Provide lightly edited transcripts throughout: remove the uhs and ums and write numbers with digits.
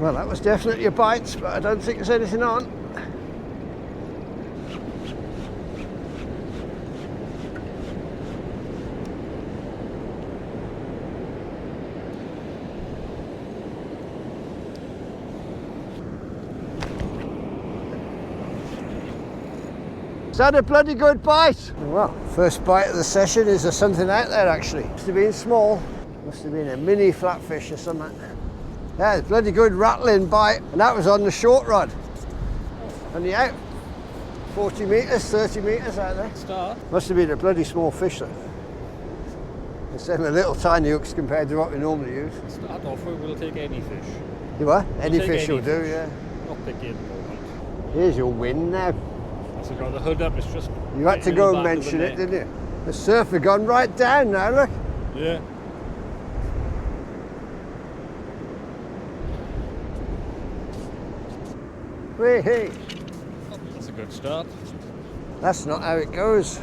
Well, that was definitely a bite, but I don't think there's anything on. Is that a bloody good bite? Well, first bite of the session. Is there something out there actually? Must have been small. Must have been a mini flatfish or something. Yeah, it's a bloody good rattling bite, and that was on the short rod. Only out 40 metres, 30 metres out there. Start. Must have been a bloody small fish though. Instead of little tiny hooks compared to what we normally use. Start off with, we'll take any fish. You what? Any We'll take fish will any do, fish. yeah. Not picky at the moment. Here's your wind now. So got the hood up, it's just... You had to getting go in the and back of the mention it, net. didn't you? The surf had gone right down now, look. Yeah. Hey. That's a good start. That's not how it goes.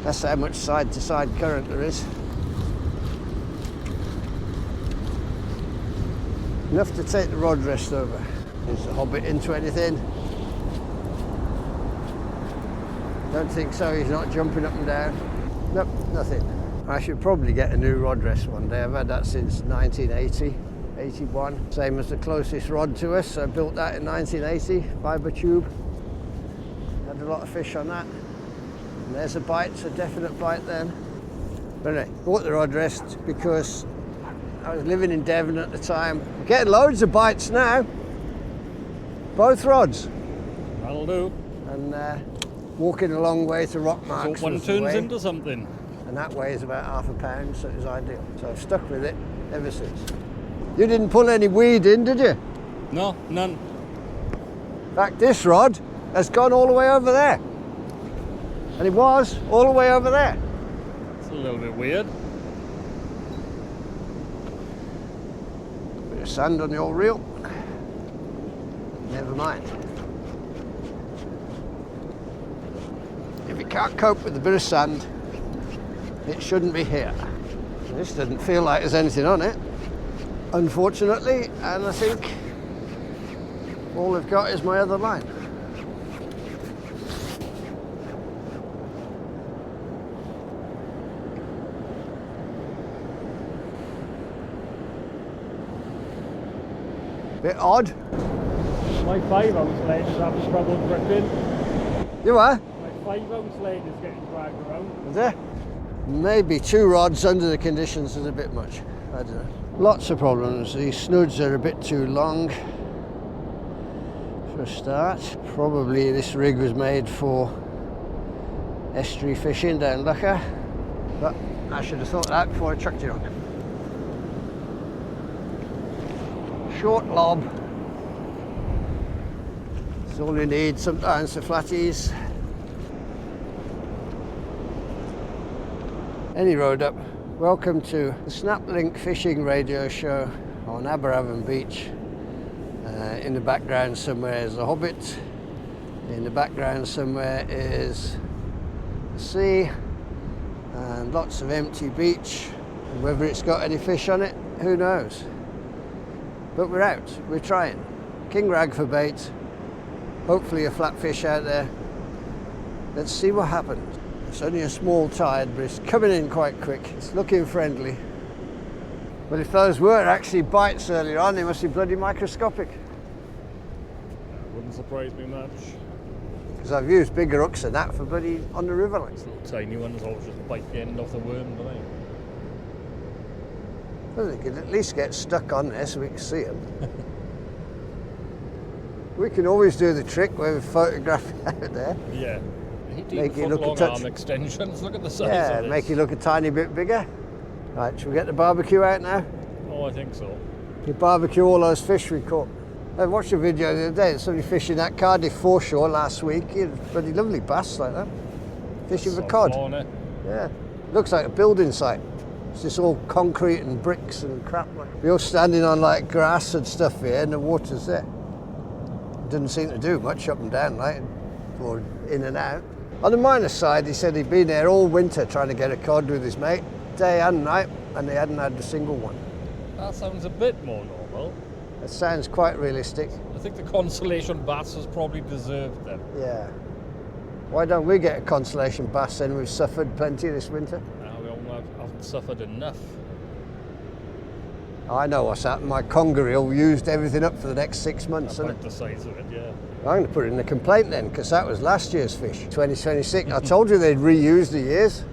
That's how much side-to-side current there is. Enough to take the rod rest over. Is the Hobbit into anything? Don't think so, he's not jumping up and down. Nope, nothing. I should probably get a new rod rest one day. I've had that since 1980, 81. Same as the closest rod to us. I built that in 1980, fibre tube. Had a lot of fish on that. And there's a bite, it's a definite bite then. But anyway, bought the rod rest because I was living in Devon at the time. Getting loads of bites now. Both rods. That'll do. And walking a long way to rock marks. So one was the turns way. into something. And that weighs about half a pound, so it was ideal. So I've stuck with it ever since. You didn't pull any weed in, did you? No, none. In fact, this rod has gone all the way over there. And it was all the way over there. It's a little bit weird. Bit of sand on the old reel. Never mind. If you can't cope with a bit of sand, it shouldn't be here. This doesn't feel like there's anything on it, unfortunately, and I think all I've got is my other line. Bit odd. My 5 ounce lead is having trouble gripping. You are? My 5 ounce lead is getting dragged around. Is there? Maybe 2 rods under the conditions is a bit much. I don't know. Lots of problems. These snoods are a bit too long for a start. Probably this rig was made for estuary fishing down Lucker. But I should have thought of that before I chucked it on. Short lob. That's all you need sometimes for flatties. Any road up. Welcome to the Snaplink Fishing Radio Show on Aberavon Beach. In the background somewhere is the Hobbit. In the background somewhere is the sea and lots of empty beach. And whether it's got any fish on it, who knows? But we're out, we're trying. King rag for bait. Hopefully a flatfish out there. Let's see what happens. It's only a small tide, but it's coming in quite quick. It's looking friendly. But if those were actually bites earlier on, they must be bloody microscopic. Wouldn't surprise me much. Because I've used bigger hooks than that for bloody on the river like. These little tiny ones always just bite the end off the worm, don't they? Well, they could at least get stuck on there so we can see them. We can always do the trick where we photograph it out there. Yeah. Make it look a long touch. arm extensions. Look at the size Yeah, of this. make it look a tiny bit bigger. Right, shall we get the barbecue out now? Oh, I think so. We barbecue all those fish we caught. I watched a video the other day of somebody fishing that Cardiff foreshore last week. He had bloody lovely bass like that. Fishing for cod. Fauna. Yeah, looks like a building site. It's just all concrete and bricks and crap. We're all standing on like grass and stuff here and the water's there. It didn't seem to do much up and down, like, or in and out. On the minus side, he said he'd been there all winter trying to get a cod with his mate, day and night, and they hadn't had a single one. That sounds a bit more normal. That sounds quite realistic. I think the consolation bass has probably deserved them. Yeah. Why don't we get a consolation bass then? We've suffered plenty this winter. We all haven't suffered enough. I know what's happened. My conger reel used everything up for the next 6 months, isn't About it? the size of it, yeah. I'm going to put it in a complaint then, because that was last year's fish, 2026. I told you they'd reused the years.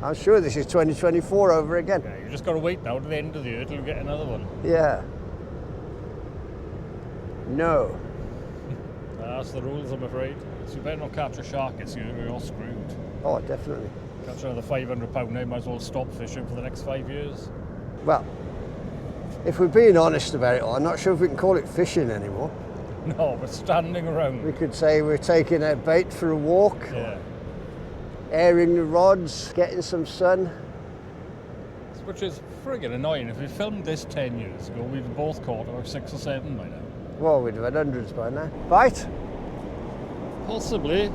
I'm sure this is 2024 over again. Yeah, you just got to wait now to the end of the year till you get another one. Yeah. No. That's the rules, I'm afraid. So you better not catch a shark this year or you're screwed. Oh, definitely. Catch another 500 pound, they might as well stop fishing for the next 5 years. Well, if we're being honest about it, I'm not sure if we can call it fishing anymore. No, but standing around. We could say we're taking a bait for a walk, Yeah. airing the rods, getting some sun. Which is friggin' annoying. If we filmed this 10 years ago, we'd both caught about 6 or 7 by now. Well, we'd have had hundreds by now. Bite? Possibly.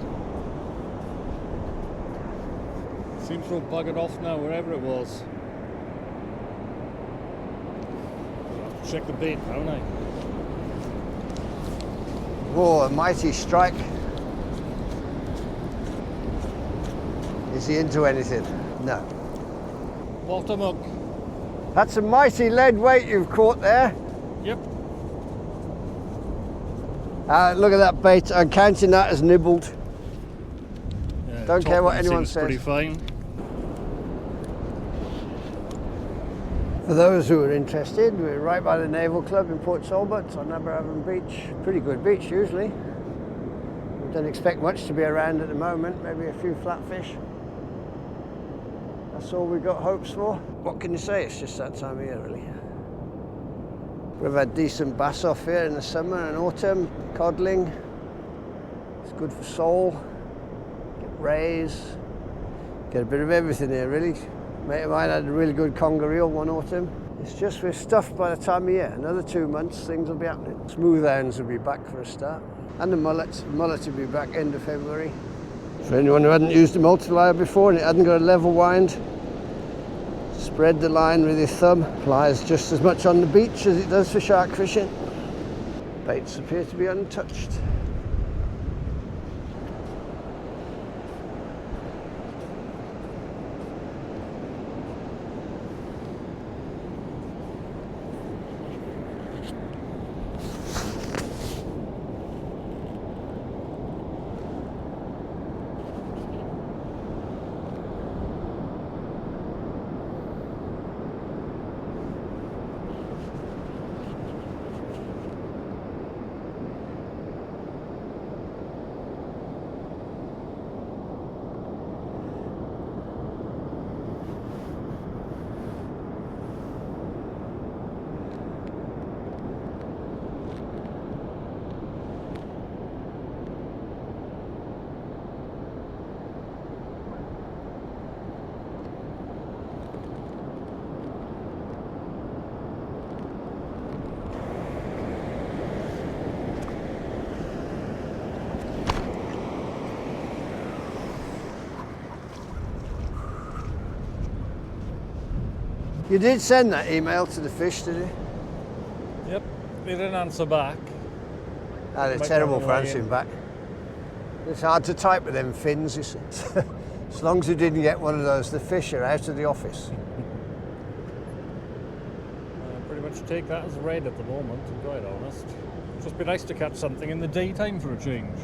Seems to have buggered off now, wherever it was. I'll have to check the bait now, don't I? Whoa, a mighty strike. Is he into anything? No. Bottom hook. That's a mighty lead weight you've caught there. Yep. Look at that bait. I'm counting that as nibbled. Yeah, Don't care what top one anyone seems says. Pretty fine. For those who are interested, we're right by the Naval Club in Port Talbot on Aberafan Beach. Pretty good beach usually. We don't expect much to be around at the moment, maybe a few flatfish. That's all we've got hopes for. What can you say? It's just that time of year, really. We've had decent bass off here in the summer and autumn, codling. It's good for sole, get rays, get a bit of everything here, really. Mate of mine had a really good conger reel one autumn. It's just we're stuffed by the time of year. Another 2 months, things will be happening. Smooth hounds will be back for a start. And the mullet will be back end of February. For anyone who hadn't used a multiplier before and it hadn't got a level wind, spread the line with your thumb. Plies just as much on the beach as it does for shark fishing. Baits appear to be untouched. You did send that email to the fish, did you? Yep. They didn't answer back. Ah, they're Might terrible be on the for way answering in. back. It's hard to type with them fins, you see. As long as you didn't get one of those, the fish are out of the office. Pretty much take that as read at the moment, to be quite honest. It'd just be nice to catch something in the daytime for a change.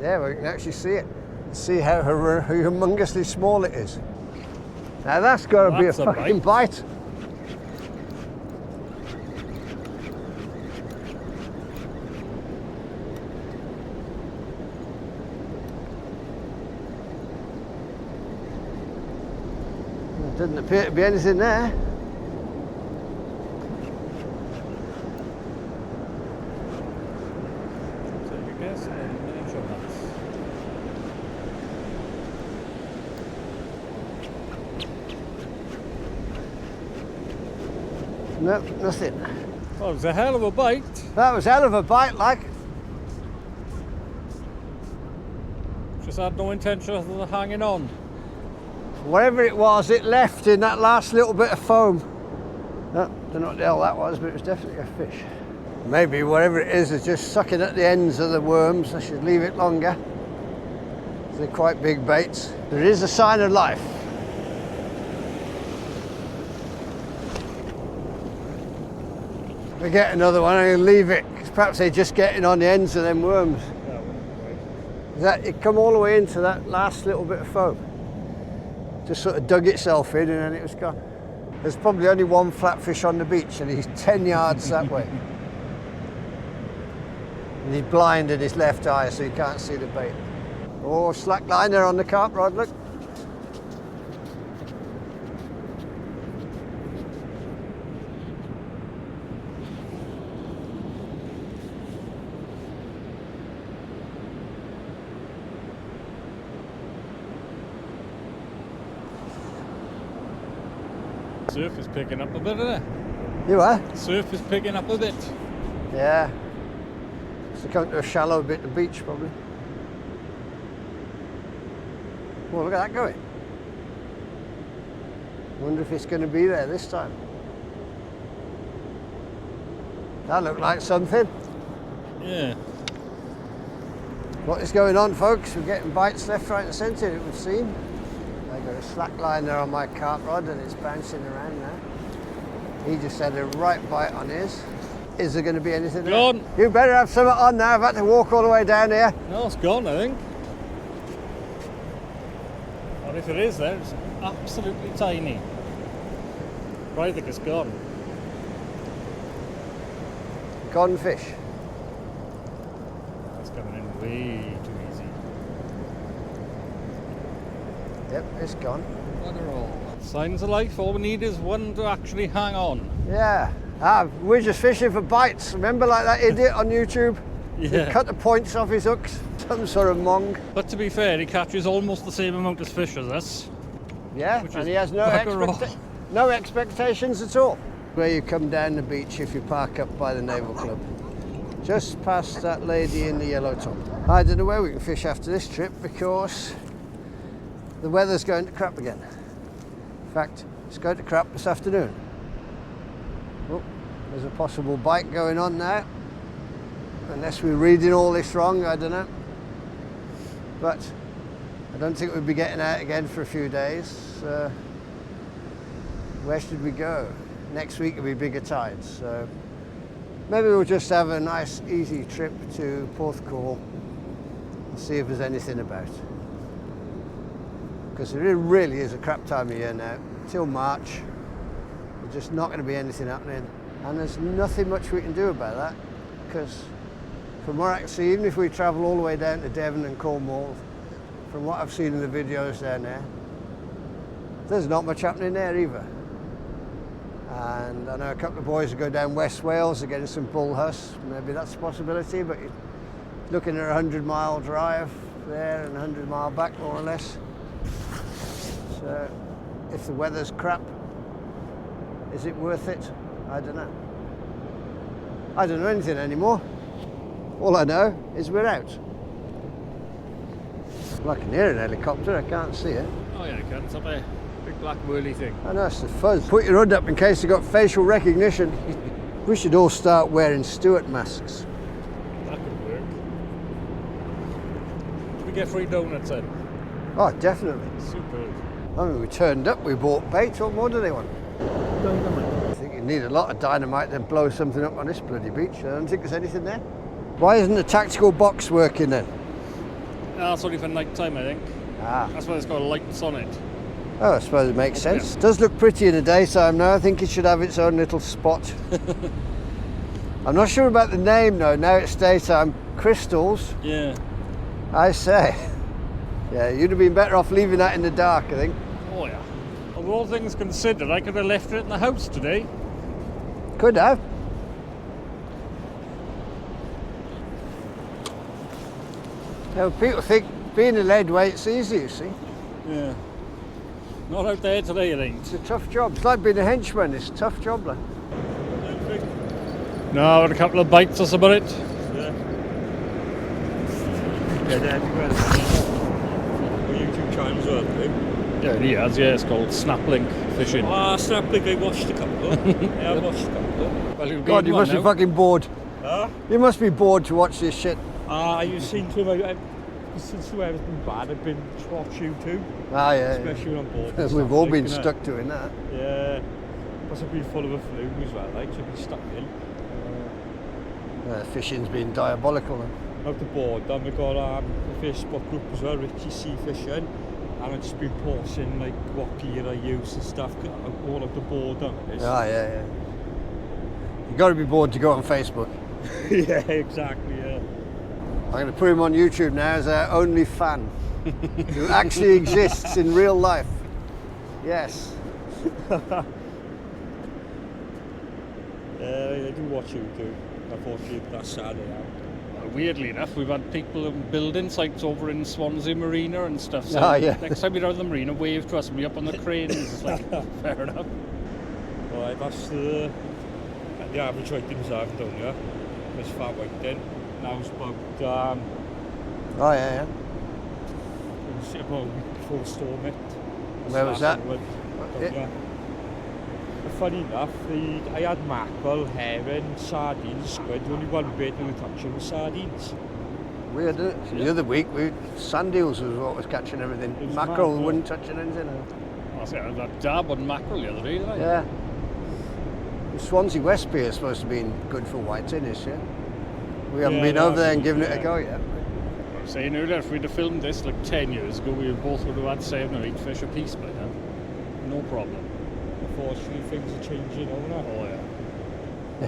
Yeah, we can actually see it. See how humongously small it is. Now that's got to be a That's a fucking bite. There doesn't appear to be anything there. Take a guess and then miniature nuts. Nope, nothing. Well, it was a hell of a bite. That was hell of a bite, like. Just Just had no intention of hanging on. Whatever it was, it left in that last little bit of foam. No, don't know what the hell that was, but it was definitely a fish. Maybe whatever it is just sucking at the ends of the worms. I should leave it longer. They're quite big baits. There is a sign of life. We get another one, I'm going to leave it, because perhaps they're just getting on the ends of them worms. It come all the way into that last little bit of foam. Just sort of dug itself in and then it was gone. There's probably only one flatfish on the beach and he's 10 yards that way. And he's blind in his left eye so you can't see the bait. Oh, slack line there on the carp rod, look. Surf is picking up a bit, isn't it? You are? Surf is picking up a bit. Yeah. It's come to a shallow bit of beach probably. Well, look at that going. Wonder if it's going to be there this time. That looked like something. Yeah. What is going on, folks? We're getting bites left, right and centre, it would seem. I got a slack line there on my carp rod and it's bouncing around now. He just had a right bite on his. Is there going to be anything there? Gone. You better have something on now. I've had to walk all the way down here. No, it's gone, I think. Or if it is there, it's absolutely tiny. I think it's gone. Gone fish. It's coming in way too easy. Yep, it's gone. Signs of life, all we need is one to actually hang on. Yeah. We're just fishing for bites. Remember like that idiot on YouTube? Yeah. He cut the points off his hooks. Some sort of mong. But to be fair, he catches almost the same amount of fish as us. Yeah, and he has no expectations at all. Where you come down the beach if you park up by the Naval Club. Just past that lady in the yellow top. I don't know where we can fish after this trip because the weather's going to crap again. In fact, it's going to crap this afternoon. Oh, there's a possible bite going on now. Unless we're reading all this wrong, I don't know. But I don't think we'll be getting out again for a few days. Where should we go? Next week will be bigger tides, so maybe we'll just have a nice easy trip to Porthcawl and see if there's anything about. Because it really is a crap time of year now. Till March, there's just not going to be anything happening. And there's nothing much we can do about that, because from what I can see, even if we travel all the way down to Devon and Cornwall, from what I've seen in the videos down there, there's not much happening there either. And I know a couple of boys who go down West Wales, they're getting some bull huss. Maybe that's a possibility, but you're looking at a 100-mile drive there and a 100-mile back, more or less. So if the weather's crap, is it worth it? I don't know. I don't know anything anymore. All I know is we're out. Well, I can hear an helicopter, I can't see it. Oh yeah, I can. It's up there. Big black whirly thing. I know, it's the fuzz. Put your hood up in case you've got facial recognition. We should all start wearing Stewart masks. That could work. Should we get free donuts then? Oh, definitely. Superb. I mean, we turned up, we bought bait. What more do they want? Dynamite. I think you need a lot of dynamite to blow something up on this bloody beach. I don't think there's anything there. Why isn't the tactical box working then? That's only for night time, I think. Ah. That's why it's got lights on it. Oh, I suppose it makes sense. It does look pretty in the daytime now. I think it should have its own little spot. I'm not sure about the name though. Now it's daytime. Crystals. Yeah. I say. Yeah, you'd have been better off leaving that in the dark, I think. Oh yeah. Of all things considered, I could have left it in the house today. Could have. Now, people think being a lead weight's easy, you see. Yeah. Not out there today, it ain't. It's a tough job. It's like being a henchman. It's a tough job, like. No, I had a couple of bites, that's about it. Yeah. YouTube channel as well, do you? Yeah, he has, yeah, it's called Snaplink Fishing. Ah, Snaplink, I watched a couple. Yeah, I watched a couple. Well, you'll be God, in you one must be now. fucking bored. Huh? You must be bored to watch this shit. You seem to have, since the weather's been bad, I've been to watch YouTube, Ah, yeah. especially when I'm bored. and We've stuff, all like, been innit? stuck doing that. Yeah. Plus I've been full of a flu as well, like, so I've been stuck in. Fishing's been diabolical. Out the board, then we've got a Facebook group as well, Richie Sea Fishing, and I've just been posting like what gear I use and stuff, all of the board on it. Ah, yeah. You got to be bored to go on Facebook. Yeah, exactly, yeah. I'm going to put him on YouTube now as our only fan who actually exists in real life. Yes. I do watch YouTube. Unfortunately, that's sad. Weirdly enough, we've had people building sites over in Swansea Marina and stuff. So Ah, yeah. next time you're out of the marina, wave to us and be up on the cranes. It's like, fair enough. Right, that's the average ratings I've done, yeah. There's fat whiting. Now it's about Oh, yeah. it was about a week before the storm hit. Where was that? Yeah. Funny enough, I had mackerel, herring, sardines, squid. The only one bait we were touching was sardines. Weird, isn't it? The other week, sand eels was what was catching everything. It was Mackerel mackerel. wasn't touching anything. I said I had that dab on mackerel the other day, didn't I? Yeah. The Swansea West Pier is supposed to be good for whiting this year. We haven't Yeah, been no, over there and we- given it a yeah. go yet. I was saying earlier, if we'd have filmed this like 10 years ago, we both would have had 7 or 8 fish a piece by now. No problem. Unfortunately, things are changing over now. Oh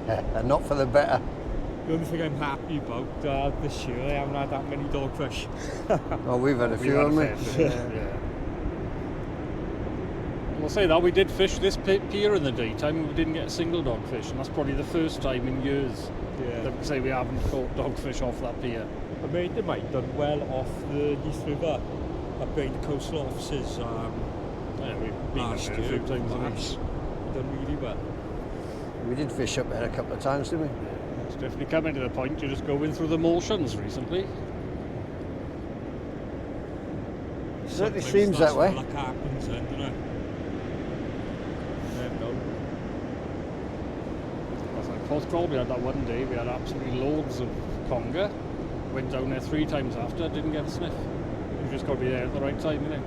yeah. And not for the better. The only thing I'm happy about this year, I haven't had that many dogfish. Oh, we've had a few, We've had haven't we? a fair bit, yeah. We'll say that we did fish this pier in the daytime and we didn't get a single dogfish, and that's probably the first time in years that we say we haven't caught dogfish off that pier. I made the mate done well off the East River up behind the coastal offices Yeah, we've been last there a year. few times a March. week. Done really well. We did fish up there a couple of times, didn't we? It's definitely coming to the point you're just going through the motions recently. Certainly Sometimes seems that's that way. when luck happens then, doesn't it? Never know. Port Talbot, we had that one day, we had absolutely loads of conger. Went down there 3 times after, didn't get a sniff. You've just got to be there at the right time, innit?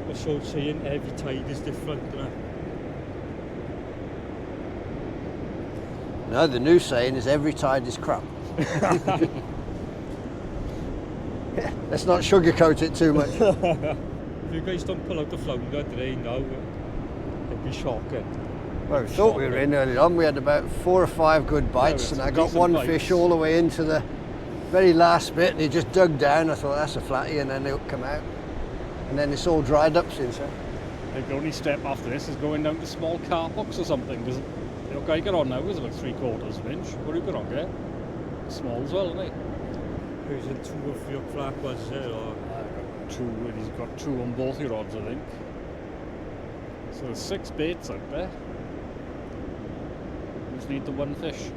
That's what I'm saying, every tide is different, doesn't it? No, the new saying is every tide is crap. Let's not sugarcoat it too much. If you guys don't pull out the flounder today now, it'd be shocking. Well, we thought we were in early on. We had about 4 or 5 good bites, had and I some got decent one bites. fish all the way into the very last bit, and he just dug down. I thought that's a flatty, and then it'll come out. And then it's all dried up since then. I think the only step after this is going down to small carp hooks or something, because the guy got on now is about 3/4 of an inch. What have you got on there? Small as well, isn't he? Who's in 2 of your flat ones there, or? He's got 2 on both your rods, I think. So there's 6 baits out there. We just need the one fish.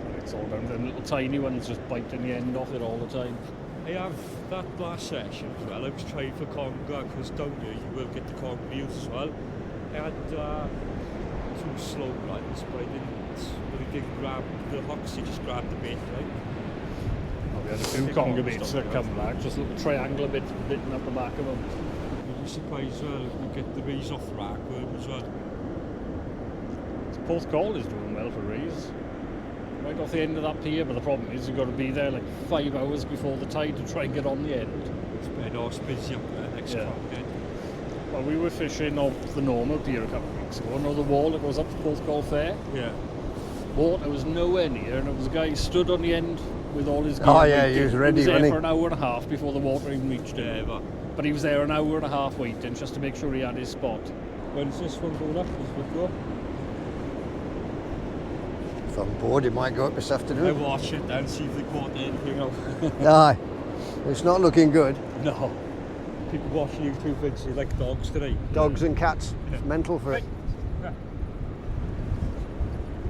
And it's all down to them little tiny ones just biting the end off it all the time. I have that last session as well. I was trying for conger because down here you will get the conger eels as well. I had 2 slow runs, but I didn't grab the hooks, he just grabbed the bait, right? We had a few conger baits that come back, just little triangular bits bitten up the back of them. You'd be surprised as well if we get the rays off the rack with them as well. Port Talbot is doing well for rays. Right off the end of that pier, but the problem is you've got to be there like 5 hours before the tide to try and get on the end. It's been all busy up there next Yeah. pocket. Well, we were fishing off the normal pier a couple of weeks ago. Another wall that goes up to Port Talbot Fair. Yeah. Water was nowhere near, and it was a guy stood on the end with all his gear. Oh, yeah, waiting. he was ready, He was there wasn't he? for an hour and a half before the water even reached him. Yeah, But he was there an hour and a half waiting just to make sure he had his spot. when's this one going up? This one go? If I'm bored, it might go up this I afternoon. watch it and see if they caught anything else. Aye. It's not looking good. No. People watching YouTube videos, they like dogs today. Dogs and cats. It's mental for it. Yeah.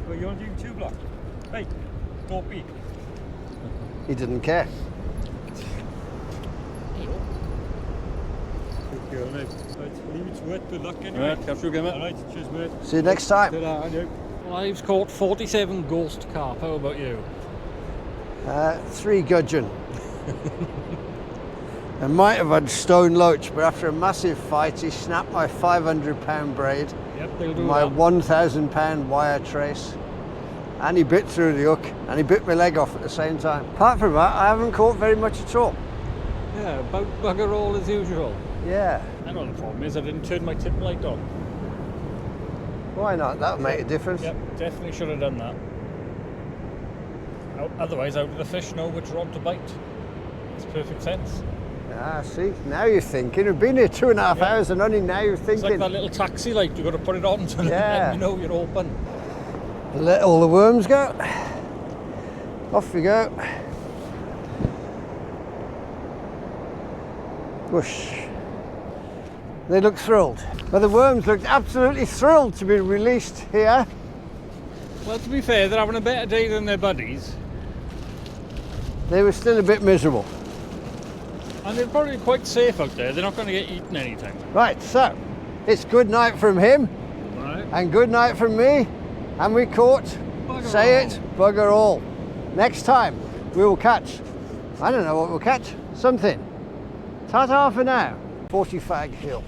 Well, you're on YouTube, look. Hey, don't be. He didn't care. Good girl, mate. Right, leave it to it. Good luck anyway. Right, catch you again, mate. Alright, cheers, mate. See you next time. Ta-da, and you. Well, I've caught 47 ghost carp. How about you? 3 gudgeon. I might have had stone loach, but after a massive fight, he snapped my 500-pound braid, Yep, they'll do my that. 1,000-pound wire trace, and he bit through the hook, and he bit my leg off at the same time. Apart from that, I haven't caught very much at all. Yeah, about bugger all as usual. Yeah, I know the problem is I didn't turn my tip light on. why not? That'll make a difference. Yep, definitely should have done that. Otherwise, how do the fish know which rod to bite? It's perfect sense. Ah, see, now you're thinking. We've been here 2.5 hours and only now you're It's thinking. like that little taxi light, you've got to put it on to Yeah. let me know you're open. Let all the worms go. Off we go. Whoosh. They look thrilled. Well, the worms looked absolutely thrilled to be released here. Well, to be fair, they're having a better day than their buddies. They were still a bit miserable. And they're probably quite safe out there. They're not going to get eaten anytime. Right, so it's good night from him Right. and good night from me. And we caught, Bugger say all. it, bugger all. Next time we will catch, I don't know what we'll catch, something. Ta-ta for now. 40 Fag Hill.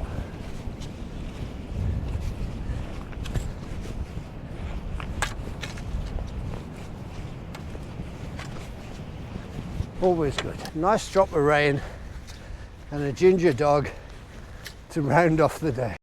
Always good. Nice drop of rain and a ginger dog to round off the day.